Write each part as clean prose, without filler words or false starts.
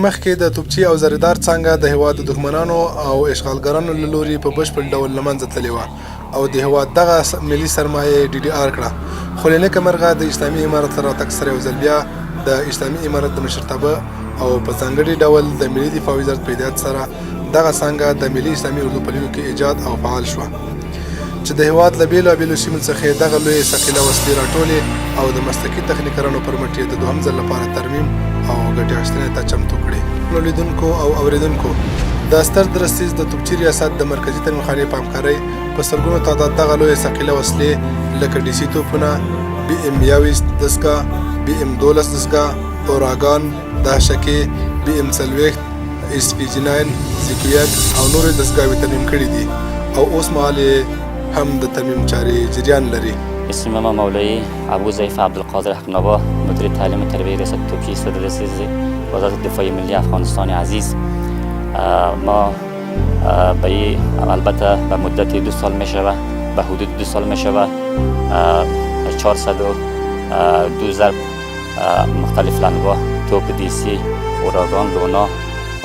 مخکې د توپچي او زریدار څانګه د هېواد د دښمنانو او اشغالګرانو له لوري په بشپړ ډول له منځه تللې وه او د هېواد دغه ملي سرمایه DDR کړه. خو له نیکه مرغه د اسلامي امارت له راتګ سره یو ځل بیا د اسلامي امارت د مشرتابه او په ځانګړي ډول د ملي دفاع وزارت په هدایت سره دغه څانګه د ملي اسلامي اردو په لیدو کې ایجاد او فعال شوه چې د هېواد له بېلابېلو سیمو څخه دغه لویې ثقیله وسلې راټولې او د مسلکي تخنیکرانو پر مټ یې د دوهم ځل لپاره ترمیم او ګټې اخیستنې ته چمتو کړې. نو لیدونکو او اوریدونکو د استر درستیز د توپچي ریاست د مرکزي ترمیمخانې په همکارۍ په سلګونو تعداد دغه لویې ثقیله وسلې لکه DC توپونه، BM21 دستګاه، BM12 دستګاه، اوراګان، دهشکې، BM40، SPG9، زیکویک او نورې دستګاوې ترمیم کړي دي او اوس مهال هم د ترمیم چارې جریان لري. اسم ما مولوی ابو ضیف عبدالقادر حقنوا، مدیر تعلیم و تربیه ریاست توپچی صدر رئیس وزارت دفاع ملی افغانستان عزیز. ما به البته به مدت 2 سال می شود، به حدود 2 سال می شود 402 ضرب مختلف لنگاه توپ DC، اوراگان، لونا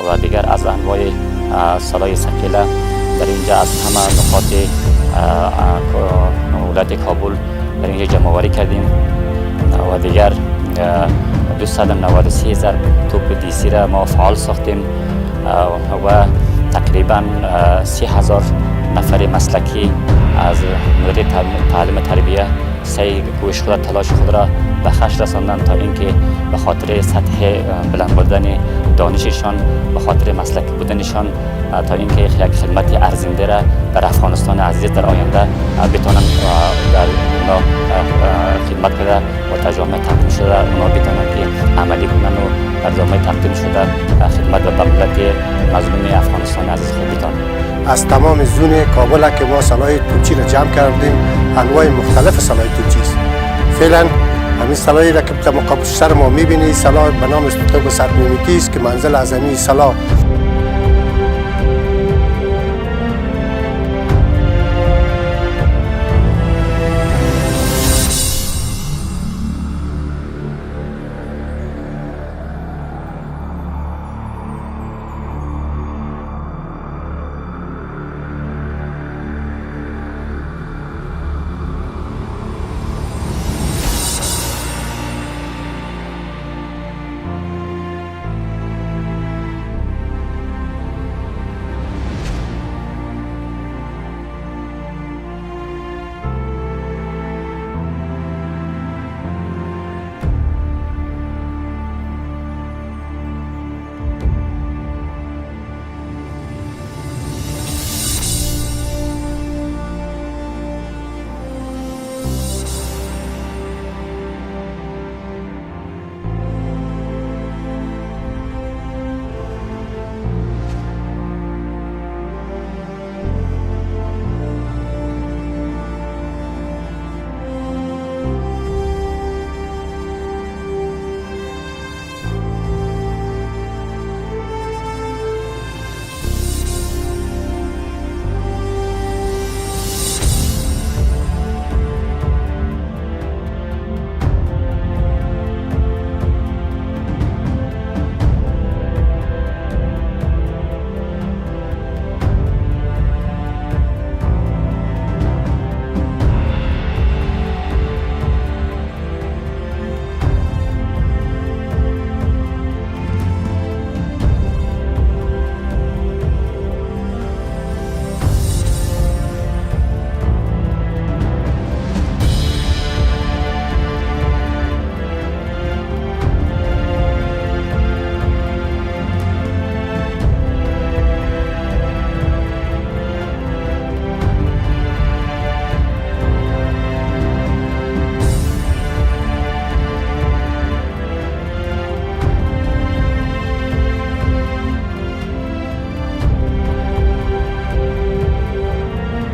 و دیگر از انواع سلاح ثقیله در اینجا از همه نقاط ولایت کابل در اینجا جمع آوری کردیم و دیگر 293 ضرب توپ DC را ما فعال ساختیم و تقریبا 30,000 نفر مسلکی از مدیر تعلیم تربیه سعی کوشش خود تلاش خود را به خرج رساندن تا اینکه به خاطر سطح بلند بردن دانششان، به خاطر مسلک بودنشان، تا اینکه یک خدمت ارزنده را در افغانستان عزیز در آینده بتونن در اونا خدمت کرده و تا جامعه تقدیم شده اونا بتونن که عملی کنن و در جامعه تقدیم شده خدمت به ملت مظلوم افغانستان عزیز خود بتونن. از تمام زون کابل که ما سلاح توپچی را جمع کردیم، انواع مختلف سلاح توپچی است. فعلا همین سلاحی را که در مقابل سر ما میبینی سلاح به نام توپ 100 میلیمتری است که منزل اعظمی سلاح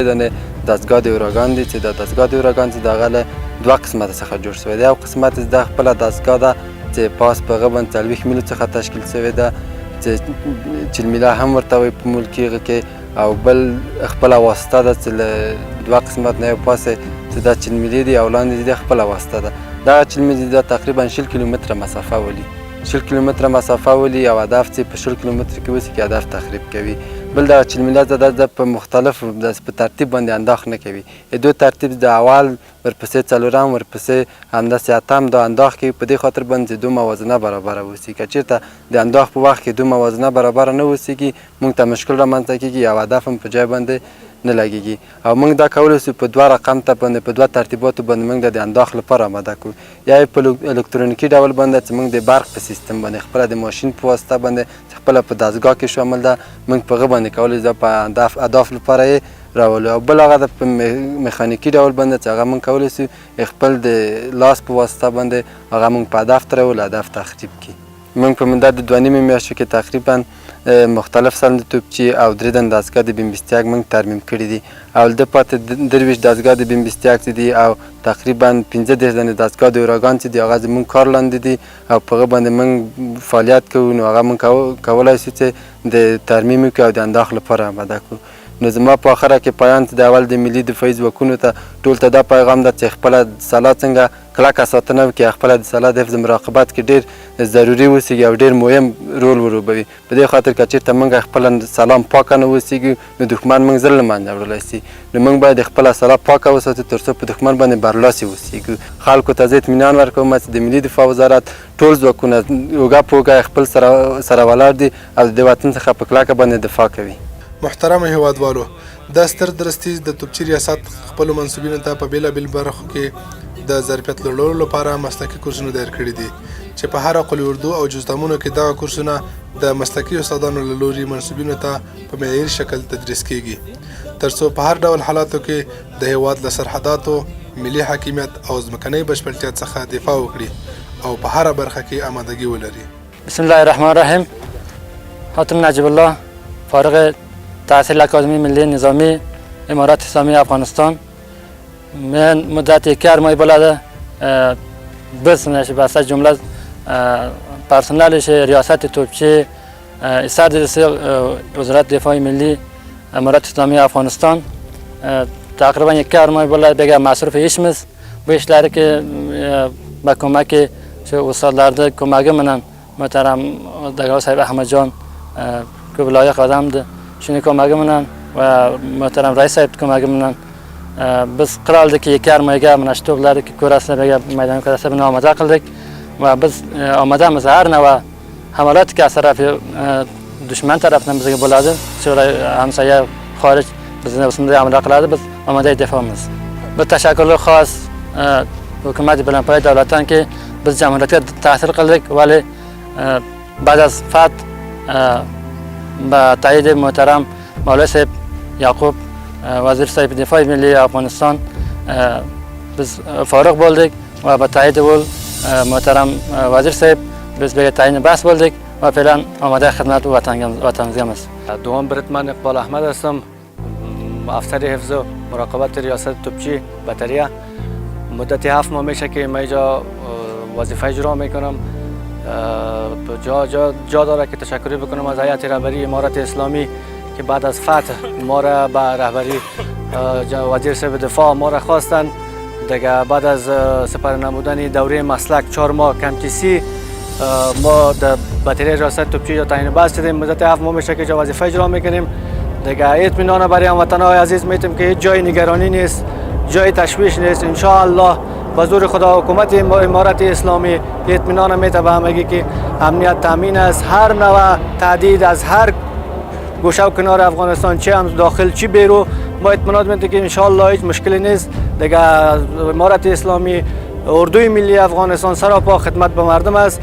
دنه دستگاه د اوراګان دی چې د دستگاه د اوراګان چې دغه له دوه قسمت څخه جوړ شوی دی. یو قسمت د خپل دستگاه ده چې پاس په غبن 40 میلو څخه تشکیل شوی ده چې 40 میله هم ورته وایي په ملکیغه کې، او بل خپل واسطه ده چې له دوه قسمت نه یو پاسه چې دا 40 میلې دي او لاندې د خپل واسطه ده. دا 40 میلې ده تقریبا 60 کیلومتره مسافه ولي شل کیلومتره مسافه ولي او هدف چې په شل کیلومتر کې وسی کې هدف تخریب کوي. بل دا چې ملت د په مختلف په ترتیب باندې انداخ نه کوي. دو ترتیب د اول ورپسې څلورم ورپسې همداسې اتم دا انداخ کوي. په دې خاطر باندې دو موازنه برابره وسی. که چېرته د انداخ په وخت کې دو موازنه برابره نه وسیږي موږ ته مشکل رامنځته کېږي او هدف هم په ځای باندې نه لګېږي. او موږ دا کولی شو په دوه رقم ته باندې په دوه ترتیباتو باندې موږ د انداخ لپاره آماده کړو. یا یې په الکترونیکي ډول باندې چې موږ د برق په سیستم باندې خپله د ماشین په واسطه باندې خپله په دستګاه کې شامل ده موږ په هغه باندې کولی دا په اهداف لپاره یې راولو. او بل هغه په میخانیکي ډول باندې چې هغه موږ کولی شو خپل د لاس په واسطه باندې هغه موږ په هدف ته راولو هدف تخریب کړي. موږ په مدت د 2.5 میاشتو کې تقریبا مختلف سلند توپچي او 3 دستګاه د بمبستیاک موږ ترمیم کړي دي. او د پاتې 23 دستګاه د بمبستیاک دي او تقریبا 15 دستګاه د اوراګان چې دي هغه زموږ کار لاندې دي او په هغه باندې موږ فعالیت کوو. نو هغه موږ کولی شو چې د ترمیم وکړو او د انداخ لپاره آماده کړو. نو زما په آخره کې پایان د اول د ملي دفاعي ځواکونو ته ټول ته دا پیغام ده چې خپله سلا څنګه کلکه ساتنه وکړي، خپله د سلا د حفظ مراقبت کې ډېر ضروري وسیږي او ډېر مهم رول ولوبوي. په دې خاطر که چېرته موږ خپله سلا پاکه نه وسیږو نو دښمن موږ زر له منځه وړلی سي. نو موږ باید خپله سلا پاکه وساتو تر څو په دښمن باندې برلاسي وسیږو. خلکو ته زه اطمینان ورکوم چې د ملي دفاع وزارت ټول ځواکونه اوږه په اوږه خپل سره ولاړ دي او د وطن څخه په کلکه باندې دفاع کوي. محترم هیوادوالو، دا ستر درستیز د توپچي ریاست خپلو منصوبینو ته په بېلابېل برخو کې د ظرفیت لوړولو لپاره مسلکي کورسونه دایر کړي دي چې په هره قل اردو او جزدامونو کې دغه کورسونه د مسلکي استادانو له لوري منصوبینو ته په معیاري شکل تدریس کیږي تر څو په هر ډول حالاتو کې د هیواد له سرحداتو، ملي حاکمیت او ځمکنۍ بشپړتیا څخه دفاع وکړي او په هره برخه کې آمادګي ولري. بسم الله الرحمن الرحیم. حاتم نجیب الله، فارغ تحصیل اکادمی ملی نظامی امارات اسلامی افغانستان. من مدت 1 ماه بلده بس بسته جمله پرسنلش ریاست توپچی سردرس وزارت دفاع ملی امارات اسلامی افغانستان تقریبا 1 ماه بلده بگه مصروف ایشمیz. bu işleri ki به کمک استادlarda کمک منن محترم دکتر صاحب احمد جان که ولایت قدم ده شنو کمک منن و محترم رئیس صاحب کمک منن. biz qiroldik 2 mayga mana shu to'plarni ko'rasizlar maydonga ko'rasizlar buni omada qildik va biz omadamiz har nava hamolat az tarafi dushman tarafdan bizga bo'ladi. Hamsoya xorij bizni ustimizda hamla qiladi, biz omada dafomuz. Bir tashakkurlar xos hukumat bilan pay davlatdanki biz jamiyatga ta'sir qildik vali بعد از فتح با تایید محترم مولوی صاحب یعقوب وزیر صاحب دفاع ملی افغانستان biz فارغ bo'ldik و با تایید محترم وزیر صاحب biz به تعیین بحث bo'ldik و فعلا آماده خدمت وطنمizgamiz. دوم برتمن اقبال احمد هستم، افسر حفظ و مراقبت ریاست توپچی بطریه. مدت 7 ماه میشه که من اینجا وظیفه اجرا میکنم. جا داره که تشکری بکنم از هیئت رهبری امارات اسلامی که بعد از فتح ما را به رهبری وزیر صاحب دفاع ما را خواستند. دیگه بعد از سپر نمودن دوره مسلک 4 ماه کمچیسی ما در بطریه ریاست توپچی تعیین بحث شدیم. مدت 7 ماه میشه که وظیفه اجرا میکنیم. دیگه اطمینان برای هموطنان عزیز میتیم که هیچ جای نگرانی نیست، جای تشویش نیست. ان شاء الله با زور خدا حکومت امارات اسلامی اطمینان میده به همگی که امنیت تامین است. هر نوع تهدید از هر گوشه و کنار افغانستان چه هم داخل چه بیرون ما اطمینان میده که ان شاء الله هیچ مشکلی نیست. دیگه امارات اسلامی اردوی ملی افغانستان سراپا خدمت به مردم است.